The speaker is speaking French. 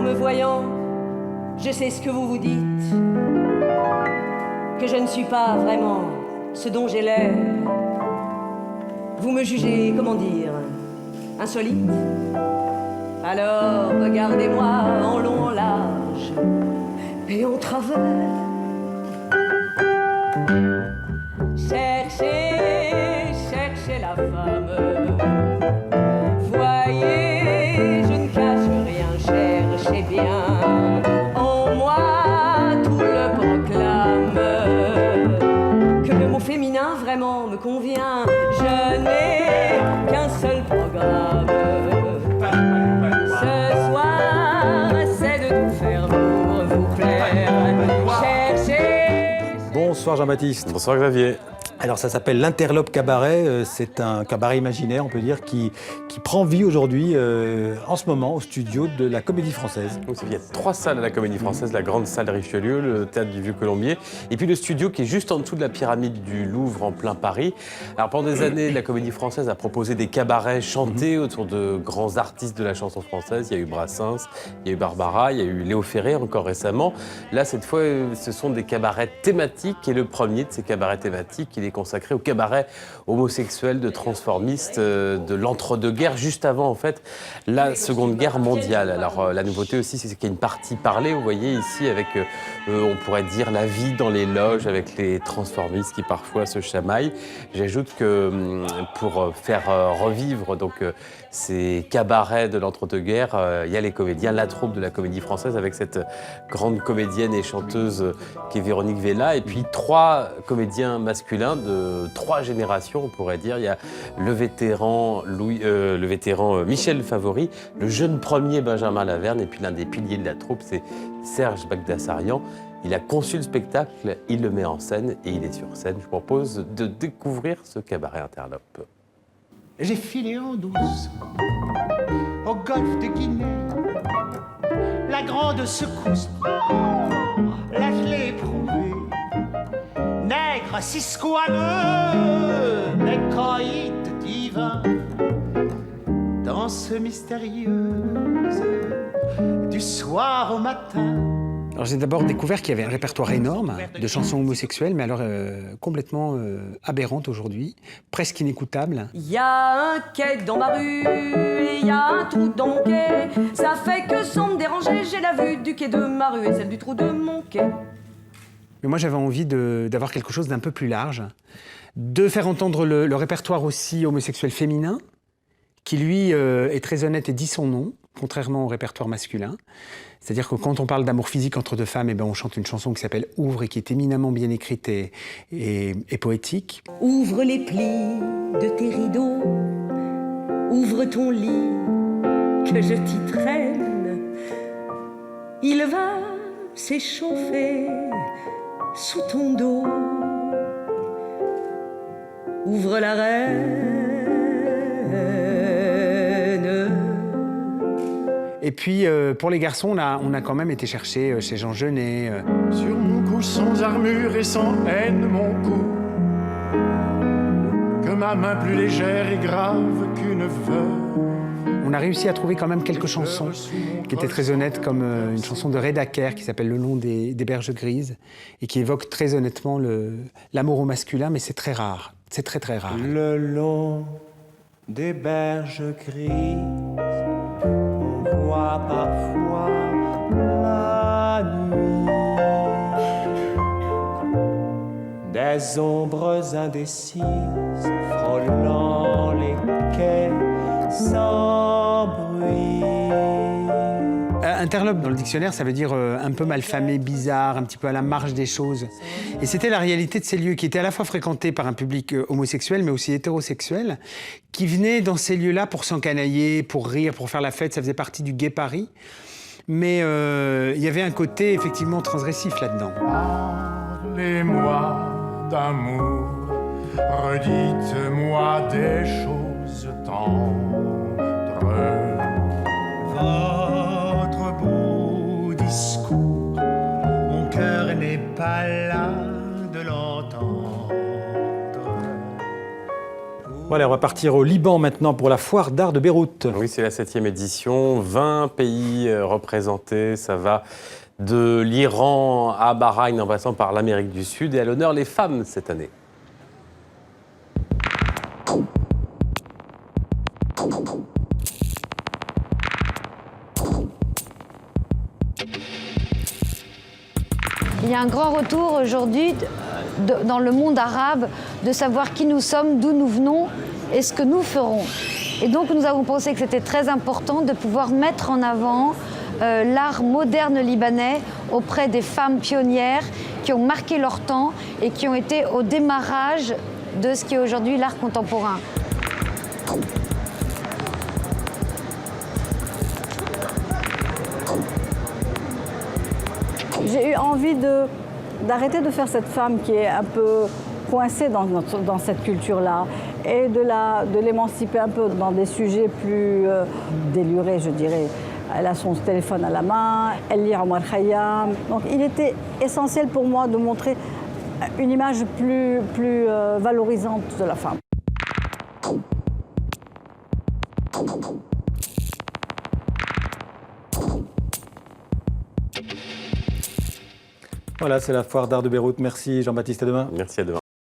En me voyant, je sais ce que vous vous dites, que je ne suis pas vraiment ce dont j'ai l'air. Vous me jugez, comment dire, insolite. Alors regardez-moi en long, en large et en travers. Cherchez, cherchez la femme. Voyez, je ne cache rien, cherchez bien. En moi, tout le proclame. Que le mot féminin vraiment me convient. Je n'ai qu'un seul programme. Ce soir, c'est de tout faire pour vous plaire. Cherchez. Bonsoir Jean-Baptiste. Bonsoir Xavier. Alors ça s'appelle l'Interlope Cabaret, c'est un cabaret imaginaire, on peut dire, qui prend vie aujourd'hui, en ce moment, au studio de la Comédie Française. Donc, il y a 3 salles à la Comédie Française, la grande salle Richelieu, le théâtre du Vieux-Colombier, et puis le studio qui est juste en dessous de la pyramide du Louvre en plein Paris. Alors pendant des années, la Comédie Française a proposé des cabarets chantés autour de grands artistes de la chanson française. Il y a eu Brassens, il y a eu Barbara, il y a eu Léo Ferré encore récemment. Là, cette fois, ce sont des cabarets thématiques, et le premier de ces cabarets thématiques, il est consacré au cabaret homosexuel de transformistes de l'entre-deux-guerres, juste avant en fait la Seconde Guerre mondiale. Alors la nouveauté aussi, c'est qu'il y a une partie parlée, vous voyez ici, avec on pourrait dire la vie dans les loges, avec les transformistes qui parfois se chamaillent. J'ajoute que pour faire revivre donc ces cabarets de l'entre-deux-guerres, il y a les comédiens, la troupe de la Comédie Française avec cette grande comédienne et chanteuse qui est Véronique Vella, et puis 3 comédiens masculins de 3 générations, on pourrait dire. Il y a le vétéran Michel Favori, le jeune premier Benjamin Laverne, et puis l'un des piliers de la troupe, c'est Serge Bagdasarian. Il a conçu le spectacle, il le met en scène et il est sur scène. Je vous propose de découvrir ce cabaret Interlope. J'ai filé en douce au golfe de Guinée, la grande secousse, là je l'ai éprouvée. Nègre si squameux, nécroïde divin, danse mystérieuse du soir au matin. Alors j'ai d'abord découvert qu'il y avait un répertoire énorme de chansons homosexuelles, mais alors complètement aberrantes aujourd'hui, presque inécoutables. Il y a un quai dans ma rue, et il y a un trou dans mon quai. Ça fait que sans me déranger, j'ai la vue du quai de ma rue et celle du trou de mon quai. Mais moi j'avais envie d'avoir quelque chose d'un peu plus large, de faire entendre le répertoire aussi homosexuel féminin, qui lui est très honnête et dit son nom, contrairement au répertoire masculin. C'est-à-dire que quand on parle d'amour physique entre 2 femmes, eh ben on chante une chanson qui s'appelle « Ouvre » et qui est éminemment bien écrite et poétique. Ouvre les plis de tes rideaux, ouvre ton lit, que je t'y traîne. Il va s'échauffer sous ton dos. Ouvre la reine. Et puis, pour les garçons, on a quand même été chercher chez Jean Genet. Sur mon cou sans armure et sans haine mon cou, que ma main plus légère et grave qu'une veuve. On a réussi à trouver quand même quelques chansons qui étaient très honnêtes, comme une chanson de Red Acker qui s'appelle « Le long des berges grises » et qui évoque très honnêtement l'amour au masculin, mais c'est très rare, c'est très très rare. Le long des berges grises, on voit parfois la nuit des ombres indécises frôlant les quais sans bruit. Interlope, dans le dictionnaire, ça veut dire un peu malfamé, bizarre, un petit peu à la marge des choses. Et c'était la réalité de ces lieux qui étaient à la fois fréquentés par un public homosexuel, mais aussi hétérosexuel, qui venait dans ces lieux-là pour s'encanailler, pour rire, pour faire la fête. Ça faisait partie du Gai Paris. Mais il y avait un côté effectivement transgressif là-dedans. Parlez-moi d'amour, redites-moi des choses tendres. Votre beau discours, mon cœur n'est pas là de l'entendre. Voilà, on va partir au Liban maintenant pour la foire d'art de Beyrouth. Oui, c'est la 7e édition, 20 pays représentés, ça va de l'Iran à Bahreïn en passant par l'Amérique du Sud et à l'honneur les femmes cette année. Il y a un grand retour aujourd'hui dans le monde arabe de savoir qui nous sommes, d'où nous venons et ce que nous ferons. Et donc nous avons pensé que c'était très important de pouvoir mettre en avant l'art moderne libanais auprès des femmes pionnières qui ont marqué leur temps et qui ont été au démarrage de ce qui est aujourd'hui l'art contemporain. J'ai eu envie d'arrêter de faire cette femme qui est un peu coincée dans cette culture-là et de l'émanciper un peu dans des sujets plus délurés, je dirais. Elle a son téléphone à la main, elle lit Omar Khayyam. Donc il était essentiel pour moi de montrer une image plus valorisante de la femme. Voilà, c'est la foire d'art de Beyrouth. Merci Jean-Baptiste, à demain. Merci, à demain.